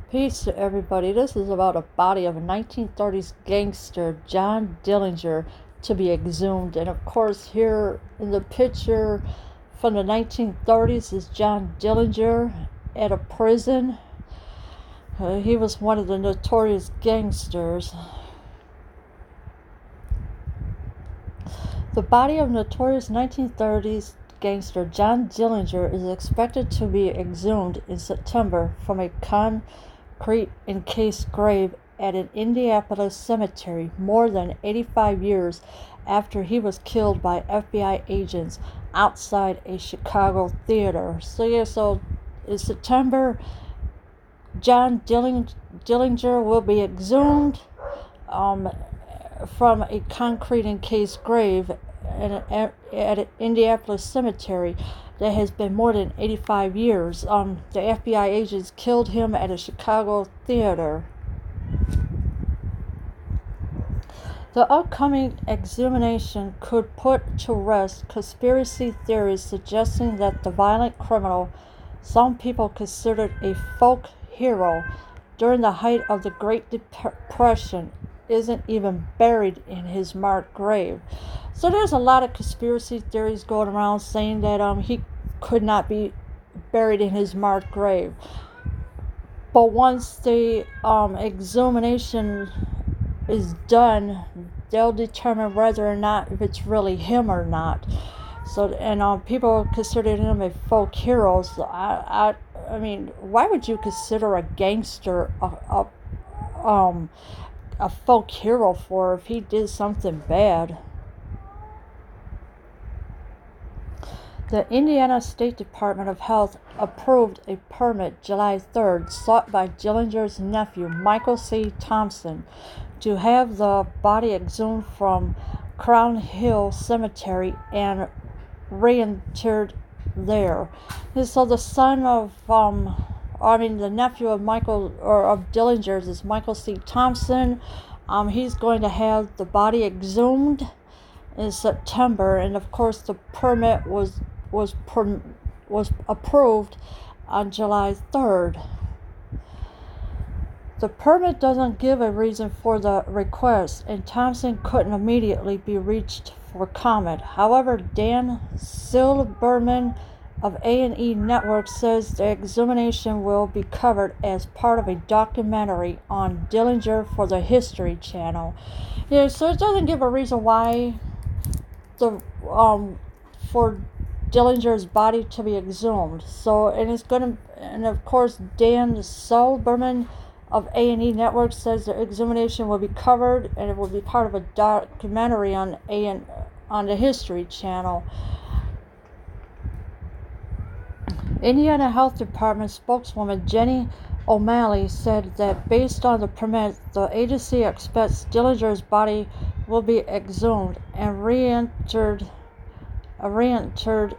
Peace to everybody. This is about a body of a 1930s gangster, John Dillinger, to be exhumed. And of course, here in the picture from the 1930s is John Dillinger at a prison. He was one of the notorious gangsters. The body of notorious 1930s gangster John Dillinger is expected to be exhumed in September from a concrete encased grave at an Indianapolis cemetery more than 85 years after he was killed by FBI agents outside a Chicago theater. So in September, John Dillinger will be exhumed from a concrete encased grave at an Indianapolis cemetery that has been more than 85 years. The FBI agents killed him at a Chicago theater. The upcoming exhumation could put to rest conspiracy theories suggesting that the violent criminal, some people considered a folk hero during the height of the Great Depression, isn't even buried in his marked grave. So there's a lot of conspiracy theories going around saying that he could not be buried in his marked grave. But once the exhumation is done, they'll determine whether or not if it's really him or not. So people consider him a folk hero. So I mean, why would you consider a gangster a folk hero for if he did something bad? The Indiana State Department of Health approved a permit July 3rd sought by Dillinger's nephew, Michael C. Thompson, to have the body exhumed from Crown Hill Cemetery and reinterred there. And so the son of the nephew of of Dillinger's is Michael C. Thompson. He's going to have the body exhumed in September, and of course the permit was approved on July 3rd. The permit doesn't give a reason for the request, and Thompson couldn't immediately be reached for comment. However, Dan Silberman of A&E Network says the exhumation will be covered as part of a documentary on Dillinger for the History Channel. Yeah, so it doesn't give a reason why for Dillinger's body to be exhumed. So and of course Dan Silberman of A&E Network says the exhumation will be covered and it will be part of a documentary on the History Channel. Indiana Health Department spokeswoman Jenny O'Malley said that based on the permit, the agency expects Dillinger's body will be exhumed and reinterred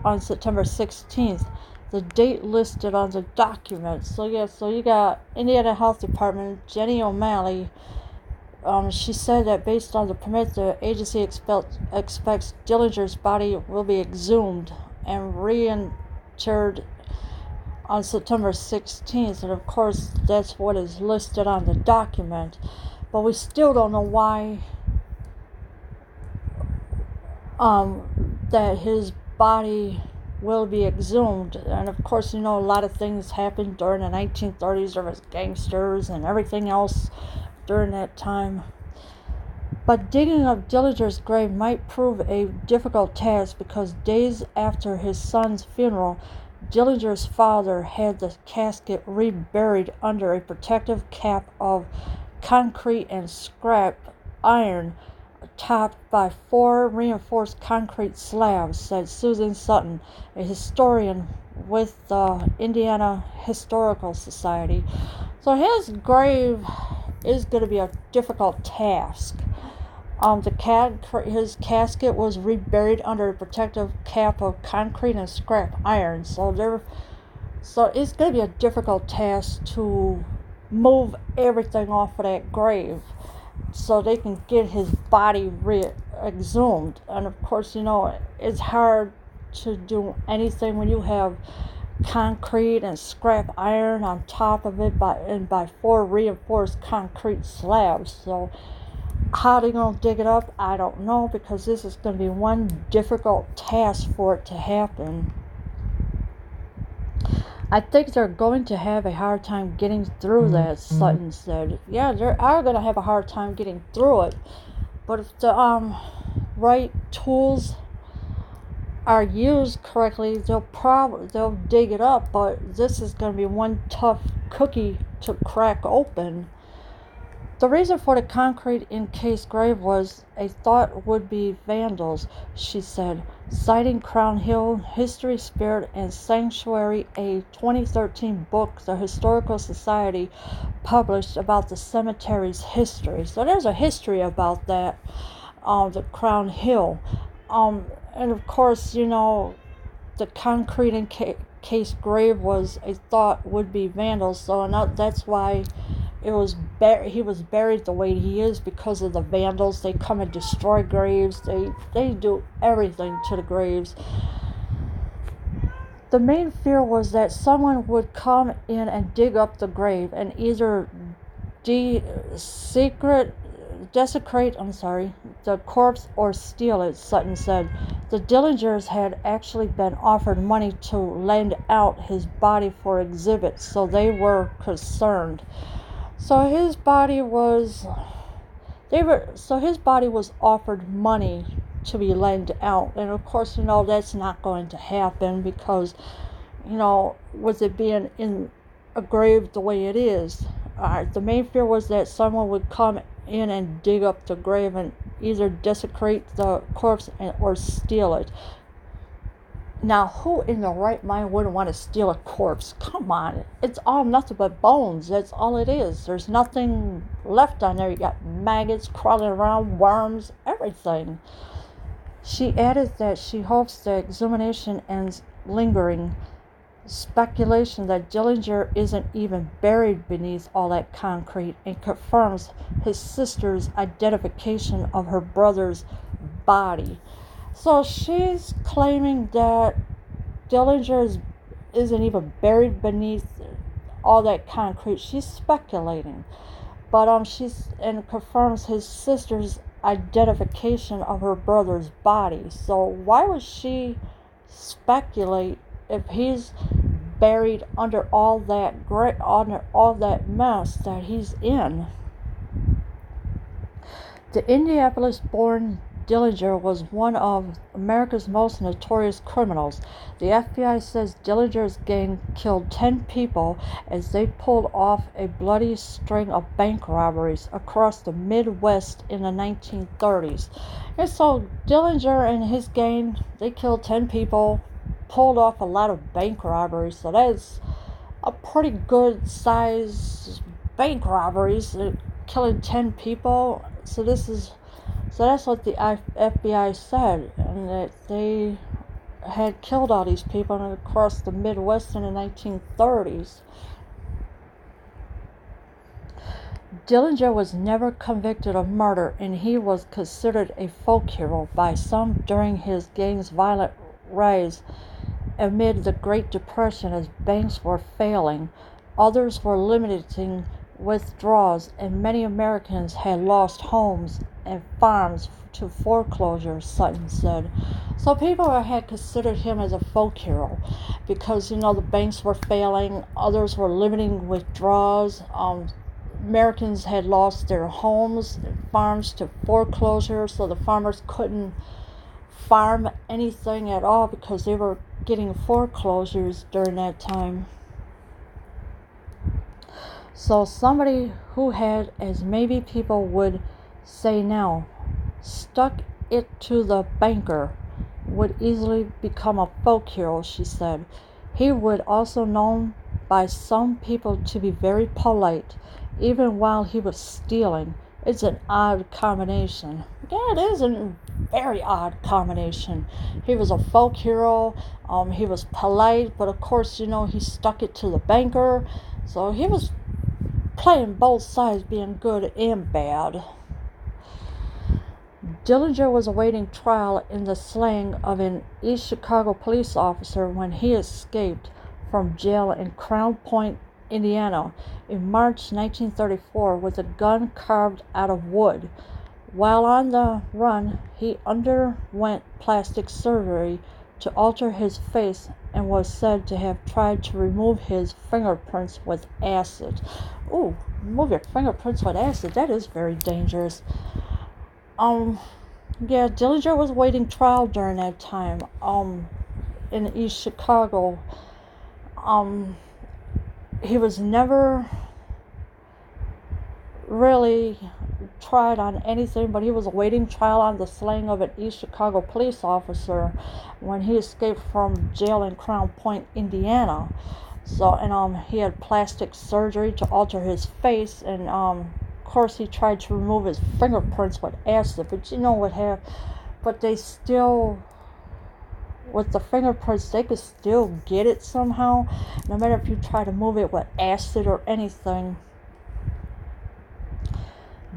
on September 16th, the date listed on the document. So you got Indiana Health Department, Jenny O'Malley. She said that based on the permit, the agency expects Dillinger's body will be exhumed and reinterred on September 16th, and of course that's what is listed on the document. But we still don't know why that his body will be exhumed. And of course, a lot of things happened during the 1930s. There was gangsters and everything else during that time. But digging up Dillinger's grave might prove a difficult task because days after his son's funeral, Dillinger's father had the casket reburied under a protective cap of concrete and scrap iron topped by 4 reinforced concrete slabs, said Susan Sutton, a historian with the Indiana Historical Society. So his grave is going to be a difficult task. His casket was reburied under a protective cap of concrete and scrap iron. So it's going to be a difficult task to move everything off of that grave so they can get his body exhumed. And of course, it's hard to do anything when you have concrete and scrap iron on top of it by 4 reinforced concrete slabs. So how they're going to dig it up, I don't know, because this is going to be one difficult task for it to happen. I think they're going to have a hard time getting through that, Sutton said. Yeah, they are going to have a hard time getting through it. But if the right tools are used correctly, they'll dig it up. But this is going to be one tough cookie to crack open. The reason for the concrete encased grave was a thought would be vandals, she said, citing Crown Hill History, Spirit, and Sanctuary, a 2013 book the Historical Society published about the cemetery's history. So there's a history about that, the Crown Hill. And of course, you know, the concrete encased grave was a thought would be vandals, so that's why he was buried the way he is, because of the vandals. They come and destroy graves. They do everything to the graves. The main fear was that someone would come in and dig up the grave and either desecrate the corpse or steal it, Sutton said. The Dillingers had actually been offered money to lend out his body for exhibits, so they were concerned. So his body was offered money to be lent out, and of course, you know, that's not going to happen because, you know, with it being in a grave the way it is, the main fear was that someone would come in and dig up the grave and either desecrate the corpse or steal it. Now, who in their right mind wouldn't want to steal a corpse? Come on. It's all nothing but bones. That's all it is. There's nothing left on there. You got maggots crawling around, worms, everything. She added that she hopes the exhumation ends lingering speculation that Dillinger isn't even buried beneath all that concrete, and confirms his sister's identification of her brother's body. So she's claiming that Dillinger isn't even buried beneath all that concrete. She's speculating, but she's and confirms his sister's identification of her brother's body. So why would she speculate if he's buried under all that mess that he's in? The Indianapolis-born Dillinger was one of America's most notorious criminals. The FBI says Dillinger's gang killed 10 people as they pulled off a bloody string of bank robberies across the Midwest in the 1930s. And so Dillinger and his gang, they killed 10 people, pulled off a lot of bank robberies. So that's a pretty good size bank robberies, killing 10 people. So that's what the FBI said, and that they had killed all these people across the Midwest in the 1930s. Dillinger was never convicted of murder, and he was considered a folk hero by some during his gang's violent rise amid the Great Depression as banks were failing. Others were limiting withdrawals, and many Americans had lost homes and farms to foreclosure, Sutton said. So people had considered him as a folk hero because, you know, the banks were failing, others were limiting withdrawals, Americans had lost their homes and farms to foreclosure, so the farmers couldn't farm anything at all because they were getting foreclosures during that time. So somebody who had, as maybe people would say now, stuck it to the banker would easily become a folk hero, she said. He would also known by some people to be very polite, even while he was stealing. It's an odd combination. Yeah, it is a very odd combination. He was a folk hero, he was polite, but of course, you know, he stuck it to the banker, so he was playing both sides, being good and bad. Dillinger was awaiting trial in the slaying of an East Chicago police officer when he escaped from jail in Crown Point, Indiana, in March 1934 with a gun carved out of wood. While on the run, he underwent plastic surgery to alter his face and was said to have tried to remove his fingerprints with acid. Ooh, remove your fingerprints with acid, that is very dangerous. Yeah, Dillinger was waiting trial during that time, in East Chicago. He was never really tried on anything, but he was awaiting trial on the slaying of an East Chicago police officer when he escaped from jail in Crown Point, Indiana. So, and he had plastic surgery to alter his face, and of course he tried to remove his fingerprints with acid, but you know what happened? But they still, with the fingerprints, they could still get it somehow, no matter if you try to move it with acid or anything.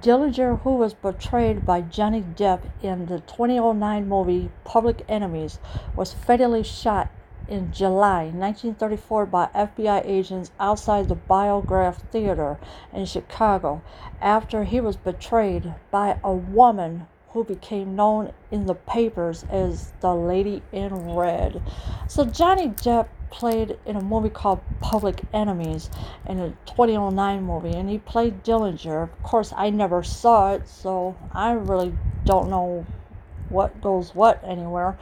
Dillinger, who was portrayed by Johnny Depp in the 2009 movie Public Enemies, was fatally shot in July 1934 by FBI agents outside the Biograph Theater in Chicago after he was betrayed by a woman who became known in the papers as the Lady in Red. So Johnny Depp played in a movie called Public Enemies, in a 2009 movie, and he played Dillinger. Of course, I never saw it, so I really don't know what goes what anywhere.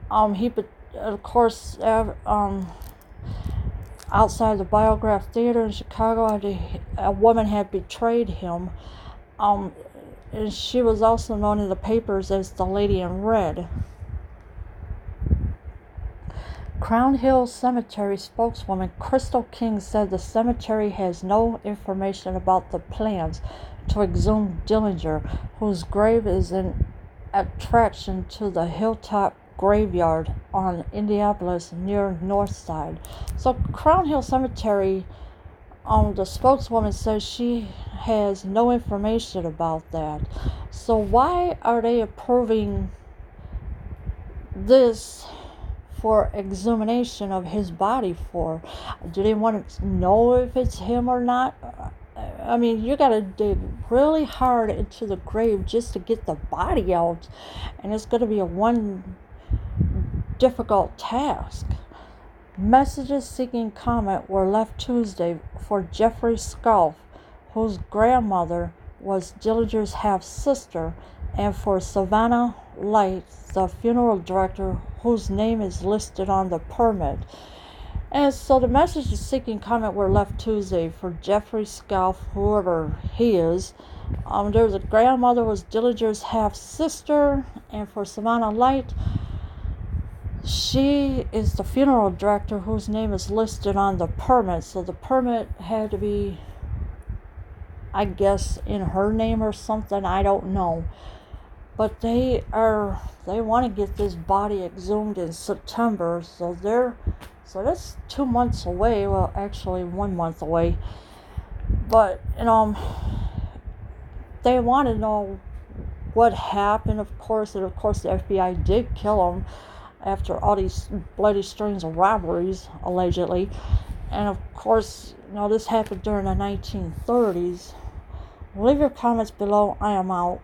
Of course, outside the Biograph Theater in Chicago, a woman had betrayed him, and she was also known in the papers as the Lady in Red. Crown Hill Cemetery spokeswoman Crystal King said the cemetery has no information about the plans to exhume Dillinger, whose grave is an attraction to the Hilltop Graveyard on Indianapolis near Northside. So Crown Hill Cemetery, the spokeswoman says she has no information about that. So why are they approving this for exhumation of his body for? Do they want to know if it's him or not? I mean, you gotta dig really hard into the grave just to get the body out, and it's gonna be one difficult task. Messages seeking comment were left Tuesday for Jeffrey Scalf, whose grandmother was Dillinger's half-sister, and for Savannah Light, the funeral director, whose name is listed on the permit. And so the messages seeking comment were left Tuesday for Jeffrey Scalf, whoever he is. There was a grandmother was Dillinger's half-sister, and for Savannah Light, she is the funeral director whose name is listed on the permit. So the permit had to be, I guess, in her name or something. I don't know. But they want to get this body exhumed in September. So that's 2 months away. Well, actually 1 month away. But they want to know what happened, of course, and of course the FBI did kill him after all these bloody strings of robberies, allegedly. And of course, this happened during the 1930s. Leave your comments below. I am out.